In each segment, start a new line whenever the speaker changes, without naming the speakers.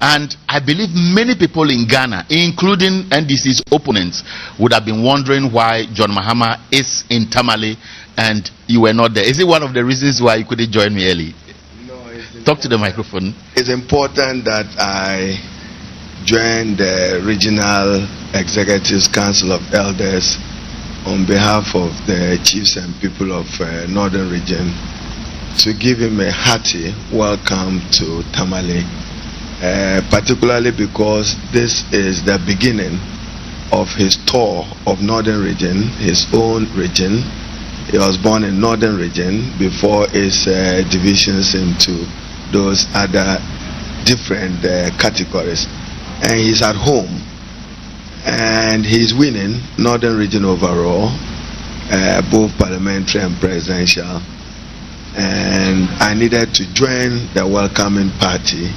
And I believe many people in Ghana, including NDC's opponents, would have been wondering why John Mahama is in Tamale and you were not there. Is it one of the reasons why you couldn't join me early?
No,
talk to the microphone.
It's important that I join the Regional Executives Council of Elders on behalf of the chiefs and people of Northern Region to give him a hearty welcome to Tamale, particularly because this is the beginning of his tour of Northern Region, his own region. He was born in Northern Region before his divisions into those other different categories. And he's at home and he's winning Northern Region overall, both parliamentary and presidential. And I needed to join the welcoming party.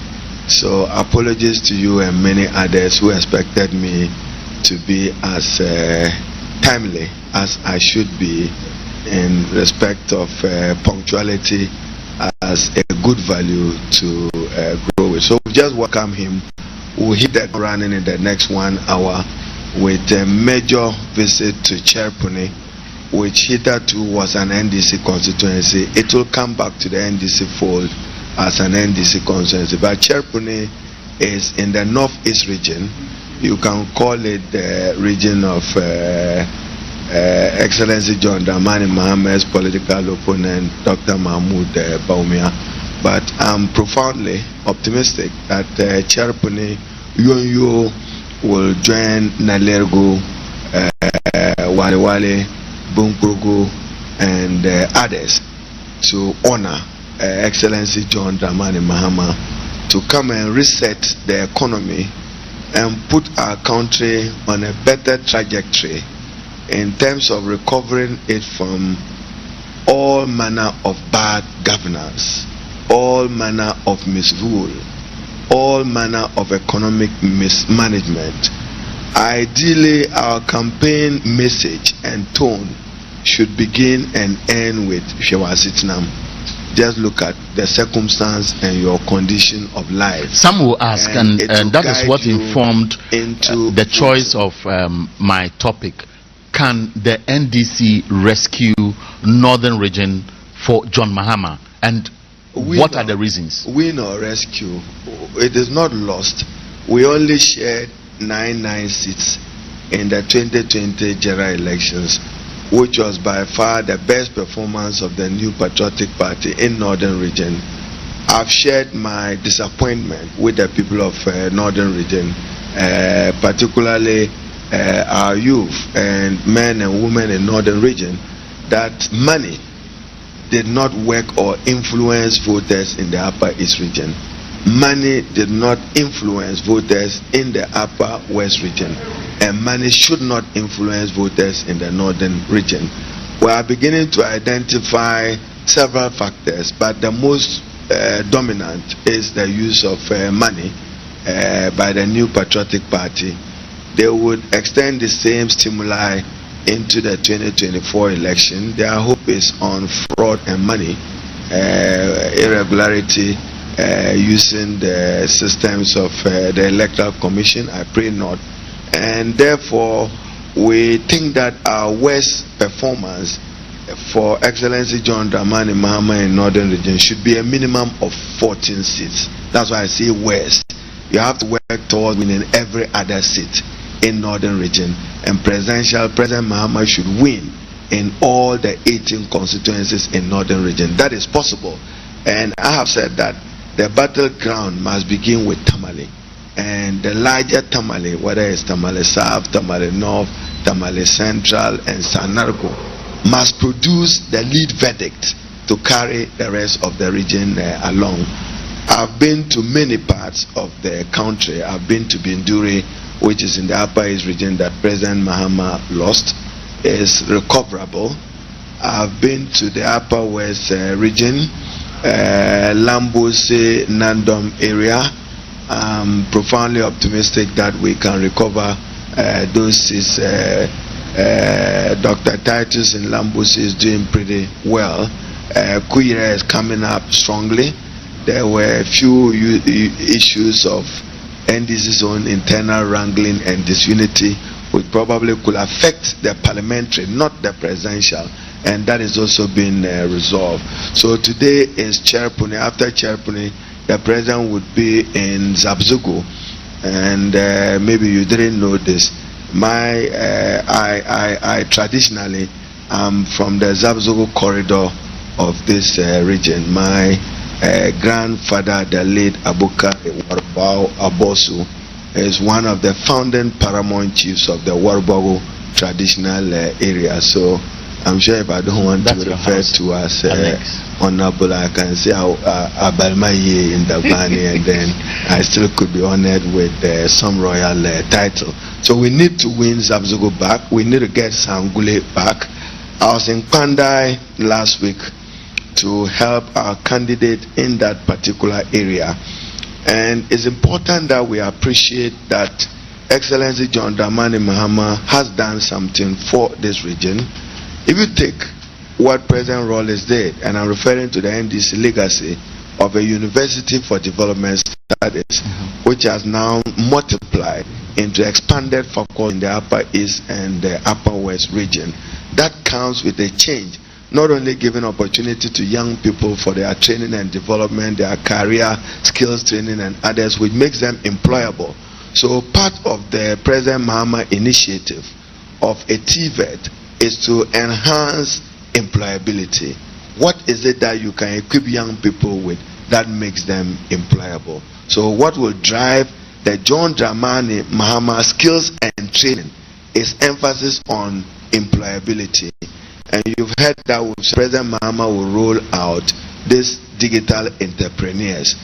So apologies to you and many others who expected me to be as timely as I should be in respect of punctuality as a good value to grow with. So we just welcome him. We'll hit that running in the next 1 hour with a major visit to Cherpuni, which hitherto was an NDC constituency. It will come back to the NDC fold as an NDC constituency. But Cherpuni is in the northeast region. You can call it the region of Excellency John Dramani Mahamad's political opponent, Dr. Mahmoud Baumia. But I'm profoundly optimistic that Cherpuni, Yonyo will join Nalergo, Wale, Bunkrugu, and others to honor Excellency John Dramani Mahama to come and reset the economy and put our country on a better trajectory in terms of recovering it from all manner of bad governance, all manner of misrule, all manner of economic mismanagement. Ideally, our campaign message and tone should begin and end with Shewasitnam. Just look at the circumstance and your condition of life.
Some will ask, and that is what informed the choice of my topic. Can the NDC rescue Northern Region for John Mahama? And what are the reasons?
Win or rescue, it is not lost. We only shared 99 seats in the 2020 general elections, which was by far the best performance of the New Patriotic Party in Northern Region. I've shared my disappointment with the people of Northern Region, particularly our youth and men and women in Northern Region, that money did not work or influence voters in the Upper East Region. Money did not influence voters in the Upper West Region, and money should not influence voters in the Northern Region. We are beginning to identify several factors, but the most dominant is the use of money by the New Patriotic Party. They would extend the same stimuli into the 2024 election. Their hope is on fraud and money, irregularity, using the systems of the Electoral Commission. I pray not. And therefore, we think that our West performance for Excellency John Dramani Mahama in Northern Region should be a minimum of 14 seats. That's why I say West. You have to work towards winning every other seat in Northern Region, and President Mahama should win in all the 18 constituencies in Northern Region. That is possible, and I have said that the battleground must begin with Tamale, and the larger Tamale, whether it's Tamale South, Tamale North, Tamale Central, and Sanargo, must produce the lead verdict to carry the rest of the region along. I've been to many parts of the country. I've been to Binduri, which is in the Upper East Region that President Mahama lost, is recoverable. I've been to the Upper West Region, Lambose, Nandom area. I'm profoundly optimistic that we can recover those seats. Dr. Titus in Lambose is doing pretty well. Kuyira is coming up strongly. There were a few issues of NDC's own internal wrangling and disunity, which probably could affect the parliamentary, not the presidential, and that is also being resolved. So today is Cherpuni. After Cherpuni, the president would be in Zabzugu, and maybe you didn't know this. I traditionally am from the Zabzugu corridor of this region. My grandfather, the late Abuka Warubao Abosu, is one of the founding paramount chiefs of the Warubao traditional area. So I'm sure if I don't want to refer to as honorable, I can say Abalmaye in the Bani, and then I still could be honored with some royal title. So we need to win Zabzugu back. We need to get Sangule back. I was in Pandai last week to help our candidate in that particular area. And it's important that we appreciate that Excellency John Dramani Mahama has done something for this region. If you take what President Rawlings did, and I'm referring to the NDC legacy of a University for Development Studies, which has now multiplied into expanded focus in the Upper East and the Upper West region, that comes with a change, not only giving opportunity to young people for their training and development, their career skills training and others, which makes them employable. So part of the President Mahama initiative of a TVET is to enhance employability. What is it that you can equip young people with that makes them employable? So what will drive the John Dramani Mahama skills and training is emphasis on employability. And you've heard that President Mahama will roll out these digital entrepreneurs.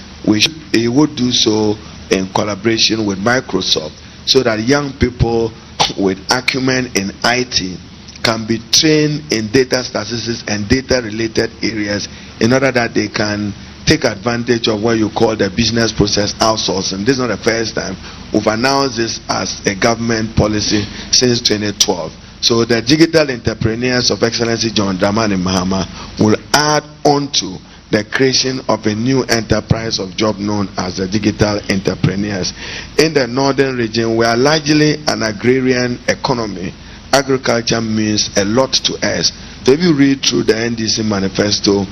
He would do so in collaboration with Microsoft, so that young people with acumen in IT can be trained in data statistics and data related areas, in order that they can take advantage of what you call the business process outsourcing. This is not the first time. We've announced this as a government policy since 2012. So the digital entrepreneurs of Excellency John Dramani Mahama will add on to the creation of a new enterprise of job known as the digital entrepreneurs. In the northern region, we are largely an agrarian economy. Agriculture means a lot to us. So if you read through the NDC manifesto,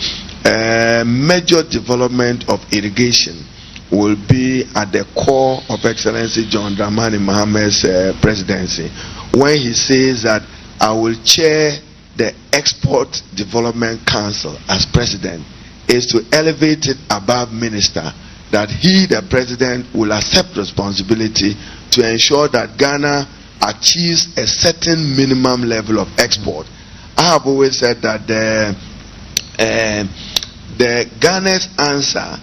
major development of irrigation will be at the core of Excellency John Dramani Mahama's presidency, when he says that I will chair the Export Development Council as president, is to elevate it above minister, that he, the president, will accept responsibility to ensure that Ghana achieves a certain minimum level of export. I have always said that the Ghana's answer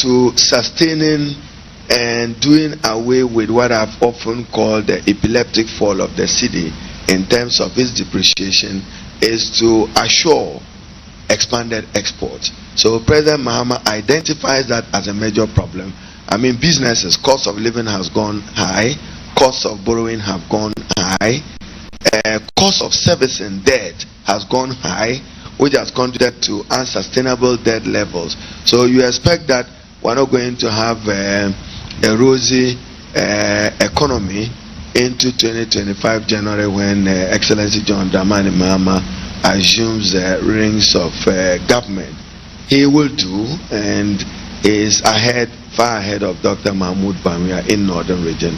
to sustaining and doing away with what I've often called the epileptic fall of the city in terms of its depreciation is to assure expanded exports. So President Mahama identifies that as a major problem. I mean, businesses, cost of living has gone high, costs of borrowing have gone high, cost of servicing debt has gone high, which has contributed to unsustainable debt levels. So you expect that we're not going to have a rosy economy into 2025 January, when Excellency John Dramani Mahama assumes reins of government. He will do, and is ahead, far ahead of Dr. Mahmoud Bamia in northern region,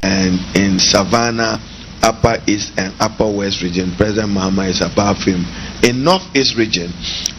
and in Savannah, Upper East and Upper West region, President Mahama is above him. In Northeast region,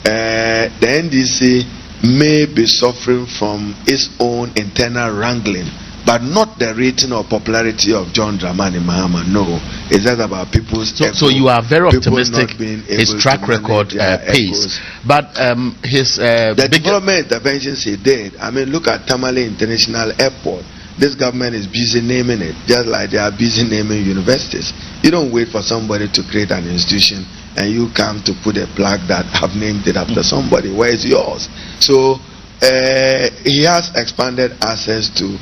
the NDC may be suffering from its own internal wrangling, but not the rating or popularity of John Dramani Mahama. No, it's just about people's
so you are very optimistic his track record pace, but his
the development interventions he did. I mean, look at Tamale International Airport. This government is busy naming it, just like they are busy naming universities. You don't wait for somebody to create an institution and you come to put a plaque that have named it after somebody. Where is yours? So he has expanded access to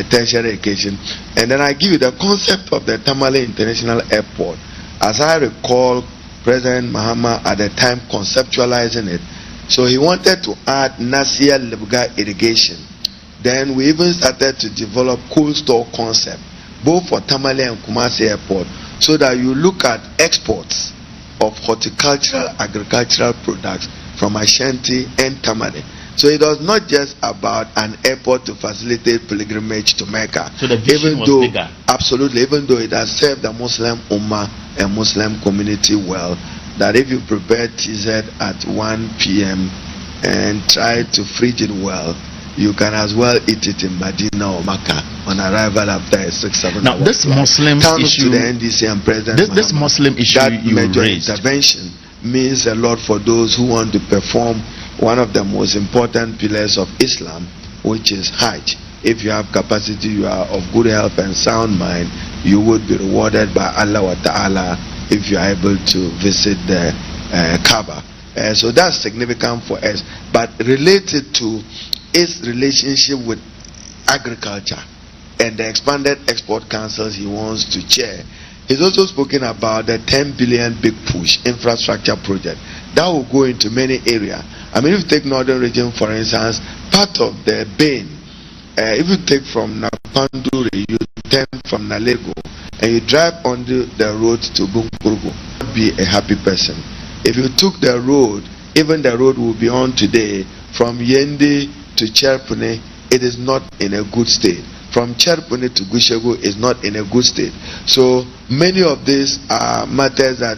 tertiary education. And then I give you the concept of the Tamale International Airport. As I recall, President Mahama at the time conceptualizing it, so he wanted to add Nasia Lebga irrigation Then we even started to develop cold store concept, both for Tamale and Kumasi Airport, so that you look at exports of horticultural, agricultural products from Ashanti and Tamale. So it was not just about an airport to facilitate pilgrimage to Mecca.
So the vision was bigger.
Absolutely, even though it has served the Muslim Ummah and Muslim community well, that if you prepare TZ at 1 p.m. and try to fridge it well, you can as well eat it in Medina or Makkah on arrival after a 6-7
Now, this Muslim issue,
to the NDC and President
this Muslim issue
that
you
major
raised,
intervention means a lot for those who want to perform one of the most important pillars of Islam, which is Hajj. If you have capacity, you are of good health and sound mind, you would be rewarded by Allah wa Ta'ala if you are able to visit the Kaaba. So that's significant for us. But related to its relationship with agriculture and the expanded export councils he wants to chair, he's also spoken about the 10 billion big push infrastructure project that will go into many areas. I mean, if you take northern region, for instance, part of the Bain, if you take from Napanduri, you turn from Nalego, and you drive on the road to Bunkurugu, be a happy person. If you took the road, even the road will be on today, from Yendi to Cherpune, it is not in a good state. From Cherpune to Gushegu is not in a good state. So many of these are matters that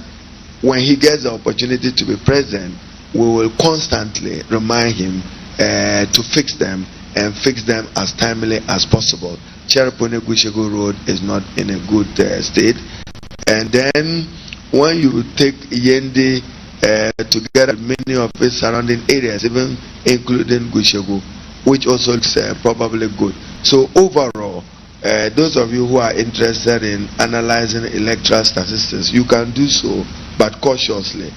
when he gets the opportunity to be president, we will constantly remind him to fix them and fix them as timely as possible. Cherpune Gushegu Road is not in a good state. And then when you take Yendi together with many of its surrounding areas, even including Gushegu, which also looks probably good. So overall, those of you who are interested in analyzing electoral statistics, you can do so, but cautiously.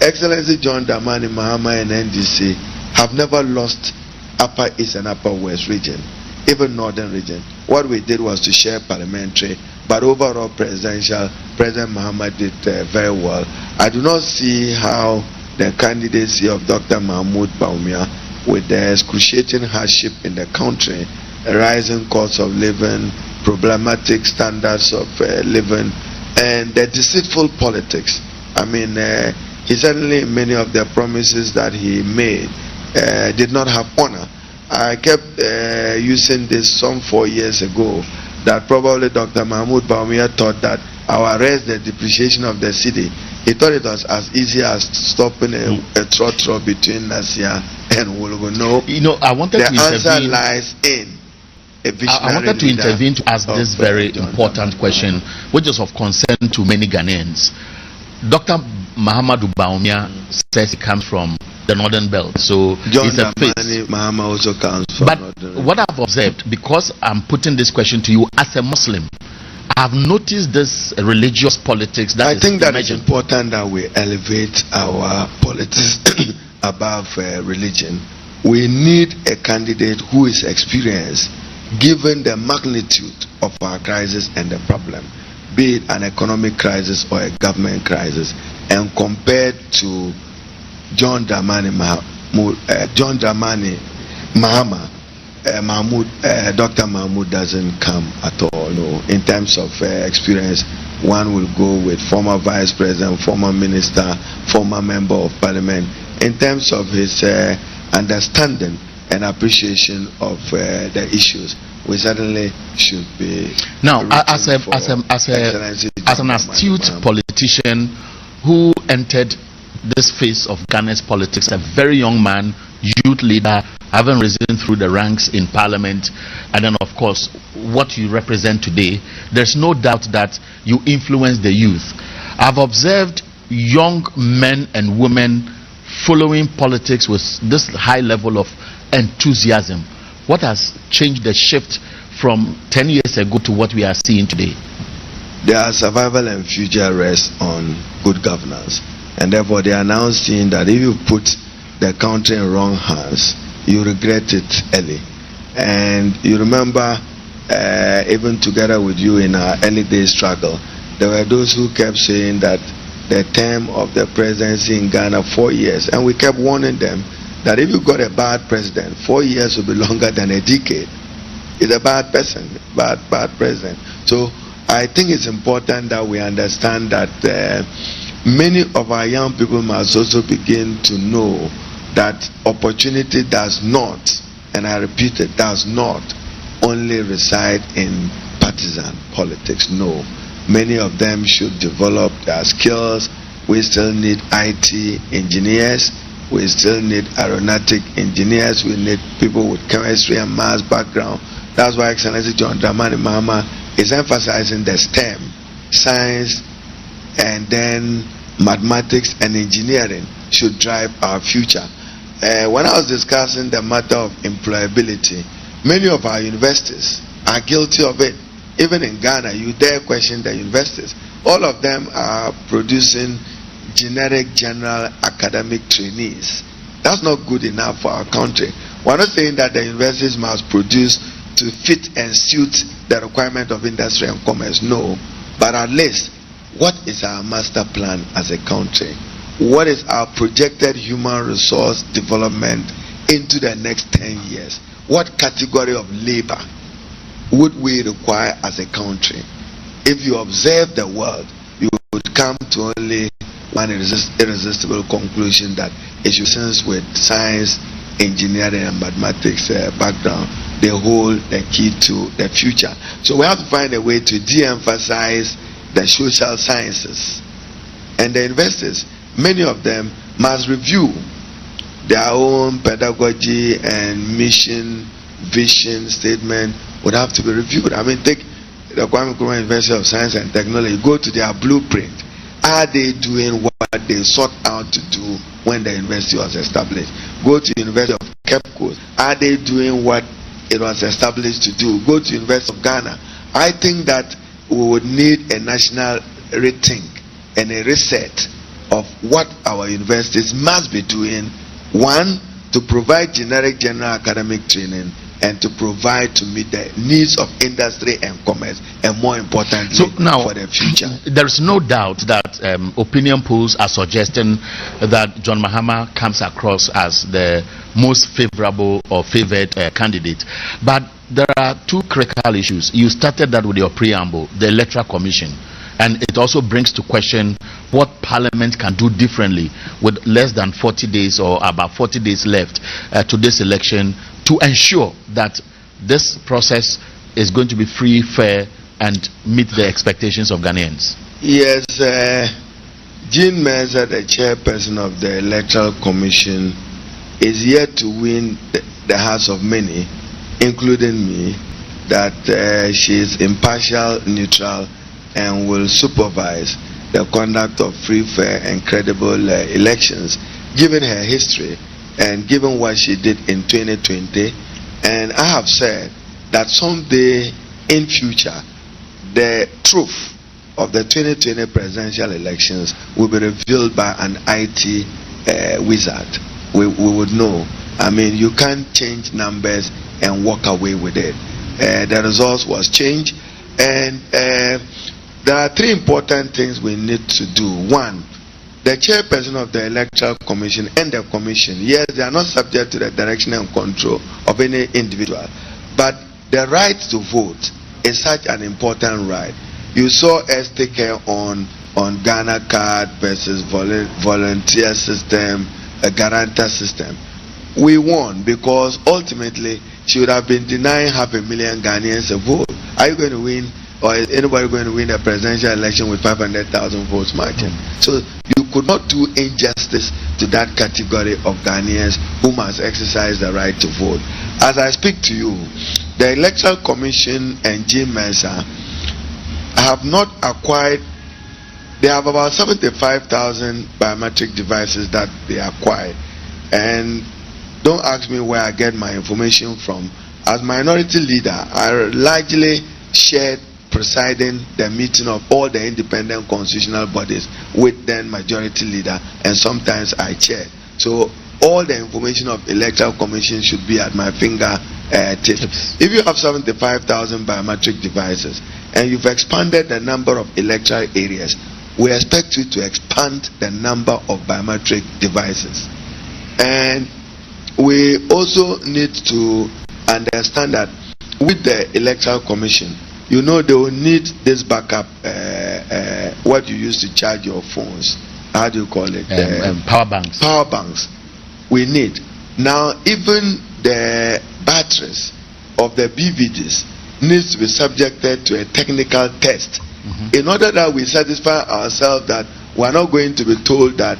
Excellency John Dramani Mahama and NDC have never lost Upper East and Upper West region, even Northern region. What we did was to share parliamentary, but overall presidential, President Mahama did very well. I do not see how the candidacy of Dr. Mahmoud Bawumia, with the excruciating hardship in the country, rising cost of living, problematic standards of living, and the deceitful politics. I mean, he certainly, many of the promises that he made did not have honor. I kept using this some 4 years ago, that probably Dr. Mahmoud Bawumia thought that our arrest the depreciation of the city. He thought it was as easy as stopping a trotro between Nasia and Wologo. No,
I wanted to intervene.
The answer lies in a visionary
I wanted to intervene to ask this very important question, which is of concern to many Ghanaians. Dr. Mahamadou Bawumia says he comes from the Northern Belt, so
John
it's a face.
Mahama also comes from
But
Northern.
what I've observed, because I'm putting this question to you as a Muslim, I've noticed this religious politics that
I think that
emerging.
it's important that we elevate our politics above religion. We need a candidate who is experienced, given the magnitude of our crisis and the problem, be it an economic crisis or a government crisis, and compared to John Dramani Mahama, Dr. Mahmoud doesn't come at all. No. In terms of experience, one will go with former vice president, former minister, former member of parliament. In terms of his understanding and appreciation of the issues, we certainly should be.
Now, as an astute politician who entered this phase of Ghana's politics, a very young man, youth leader, having risen through the ranks in parliament, and then of course what you represent today, there's no doubt that you influence the youth. I've observed young men and women following politics with this high level of enthusiasm. What has changed the shift from 10 years ago to what we are seeing today?
Their survival and future rest on good governance, and therefore they are now seeing that if you put the country in wrong hands, you regret it early. And you remember, even together with you in our early days struggle, there were those who kept saying that the term of the presidency in Ghana 4 years, and we kept warning them that if you got a bad president, 4 years will be longer than a decade. It's a bad person, bad president. So I think it's important that we understand that many of our young people must also begin to know that opportunity does not, and I repeat it, does not only reside in partisan politics. No, many of them should develop their skills. We still need IT engineers. We still need aeronautic engineers. We need people with chemistry and maths background. That's why Excellency John Dramani Mahama is emphasizing the STEM, science, and then mathematics and engineering should drive our future. When I was discussing the matter of employability, many of our universities are guilty of it. Even in Ghana, you dare question the universities. All of them are producing generic general academic trainees. That's not good enough for our country. We're not saying that the universities must produce to fit and suit the requirement of industry and commerce. No. But at least, what is our master plan as a country? What is our projected human resource development into the next 10 years? What category of labor would we require as a country? If you observe the world, you would come to only one irresistible conclusion, that institutions with science, engineering, and mathematics background, they hold the key to the future. So we have to find a way to de-emphasize the social sciences. And the investors, many of them must review their own pedagogy and mission, vision statement would have to be reviewed. I mean, take the Kwame Nkrumah University of Science and Technology, go to their blueprint. Are they doing what they sought out to do when the university was established? Go to the University of Cape Coast. Are they doing what it was established to do? Go to the University of Ghana. I think that we would need a national rethink and a reset of what our universities must be doing. One, to provide generic general academic training, and to provide to meet the needs of industry and commerce, and more importantly,
so now,
for the future.
There is no doubt that opinion polls are suggesting that John Mahama comes across as the most favorable or favored candidate. But there are two critical issues. You started that with your preamble, the Electoral Commission. And it also brings to question what Parliament can do differently with less than 40 days or about 40 days left to this election, to ensure that this process is going to be free, fair, and meet the expectations of Ghanaians.
Yes, Jean Mensah, the chairperson of the Electoral Commission, is yet to win the hearts of many, including me, that she is impartial, neutral, and will supervise the conduct of free, fair, and credible elections, given her history and given what she did in 2020. And I have said that someday in future, the truth of the 2020 presidential elections will be revealed by an IT wizard. We would know. I mean, you can't change numbers and walk away with it. The results was changed, and there are three important things we need to do. One, the chairperson of the Electoral Commission and the Commission, yes, they are not subject to the direction and control of any individual, but the right to vote is such an important right. You saw us take care on Ghana card versus volunteer system, a guarantor system. We won because ultimately she would have been denying 500,000 Ghanaians a vote. Are you going to win, or is anybody going to win a presidential election with 500,000 votes margin? So you could not do injustice to that category of Ghanaians who must exercise the right to vote. As I speak to you, the Electoral Commission and Jean Mensah have not acquired. They have about 75,000 biometric devices that they acquired. And don't ask me where I get my information from. As minority leader, I largely shared presiding the meeting of all the independent constitutional bodies with then majority leader, and sometimes I chair. So all the information of Electoral Commission should be at my finger tips. If you have 75,000 biometric devices and you've expanded the number of electoral areas, we expect you to expand the number of biometric devices. And we also need to understand that with the Electoral Commission, you know, they will need this backup, what you use to charge your phones. How do you call it?
Power banks.
Power banks. We need. Now, even the batteries of the BVGs needs to be subjected to a technical test in order that we satisfy ourselves that we are not going to be told that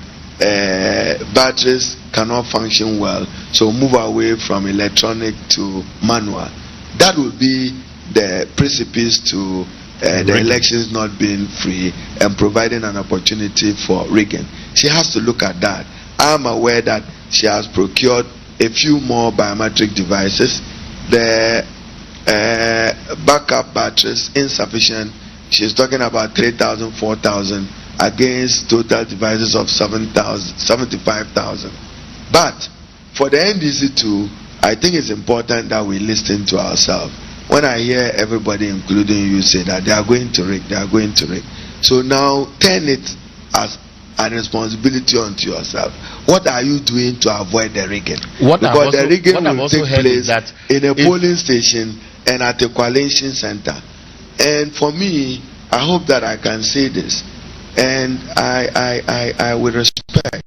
batteries cannot function well, so move away from electronic to manual. That will be the precipice to the elections not being free and providing an opportunity for rigging. She has to look at that. I am aware that she has procured a few more biometric devices. The backup batteries insufficient. She's talking about 3,000, 4,000 against total devices of 75,000. But for the NDC too, I think it's important that we listen to ourselves. When I hear everybody, including you, say that they are going to rig, so now turn it as a responsibility onto yourself. What are you doing to avoid the rigging? Because the rigging will take place in a polling station and at a coalition center. And for me, I hope that I can say this, and I will respect.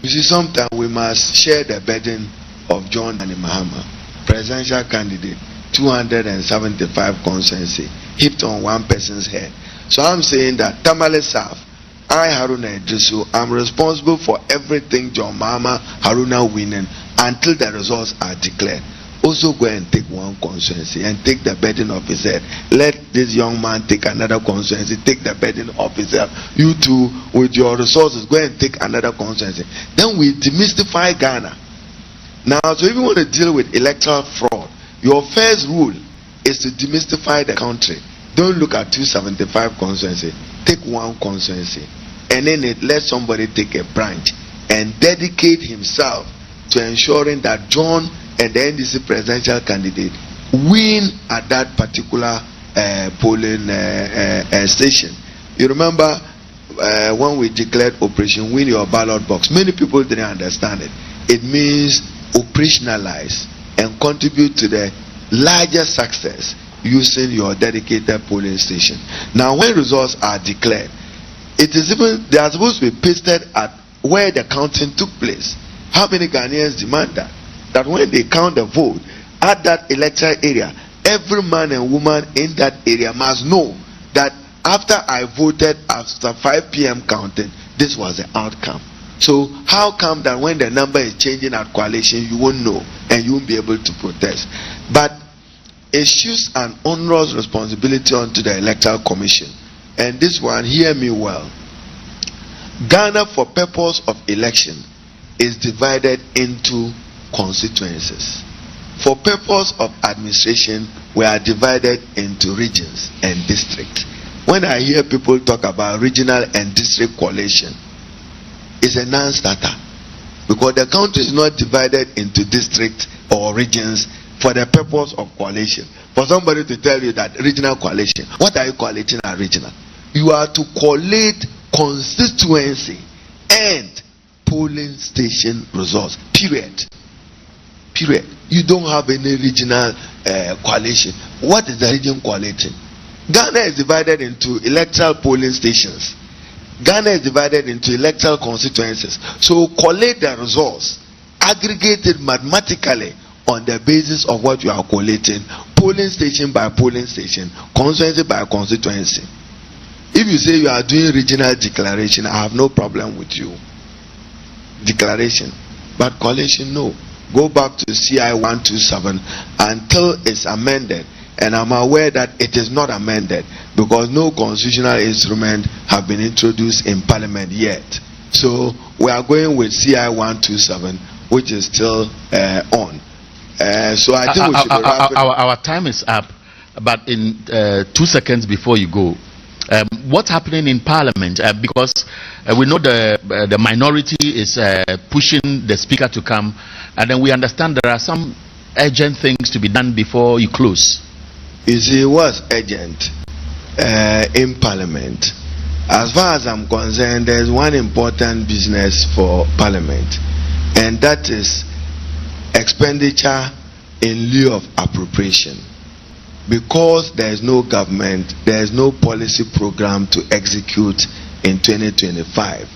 You see, sometimes we must share the burden of John and Mahama, presidential candidate, 275 constituency, hit on one person's head. So I'm saying that Tamale South, I, Haruna Iddrisu, I'm responsible for everything John Mahama, Haruna winning until the results are declared. Also go and take one constituency and take the burden of his head. Let this young man take another constituency, take the burden of his head. You too, with your resources, go and take another constituency. Then we demystify Ghana. Now, so if you want to deal with electoral fraud, your first rule is to demystify the country. Don't look at 275 constituency. Take one constituency, and then let somebody take a branch and dedicate himself to ensuring that John and the NDC presidential candidate win at that particular polling station. You remember when we declared Operation Win Your Ballot Box, many people didn't understand it. It means operationalize and contribute to the larger success using your dedicated polling station. Now, when results are declared, it is even, they are supposed to be pasted at where the counting took place. How many Ghanaians demand that? That when they count the vote at that electoral area, every man and woman in that area must know that after I voted after 5 p.m. counting, this was the outcome. So how come that when the number is changing at coalition, you won't know and you won't be able to protest? But it shifts an onerous responsibility onto the Electoral Commission. And this one, hear me well. Ghana, for purpose of election, is divided into constituencies. For purpose of administration, we are divided into regions and districts. When I hear people talk about regional and district coalition, it's a non-starter, because the country is not divided into districts or regions for the purpose of coalition. For somebody to tell you that regional coalition, what are you collating at regional? You are to collate constituency and polling station results. Period. You don't have any regional coalition. What is the region collating? Ghana is divided into electoral polling stations. Ghana is divided into electoral constituencies. So collate the results, aggregated mathematically on the basis of what you are collating, polling station by polling station, constituency by constituency. If you say you are doing regional declaration, I have no problem with you. Declaration. But coalition, no. Go back to CI 127 until it's amended. And I'm aware that it is not amended because no constitutional instrument have been introduced in Parliament yet. So we are going with CI 127, which is still on. So I think we should wrap it.
Our time is up, but in 2 seconds before you go, what's happening in Parliament? Because we know the minority is pushing the speaker to come, and then we understand there are some urgent things to be done before you close.
You see, what's urgent in Parliament? As far as I'm concerned, there's one important business for Parliament, and that is expenditure in lieu of appropriation. Because there is no government, there is no policy program to execute in 2025.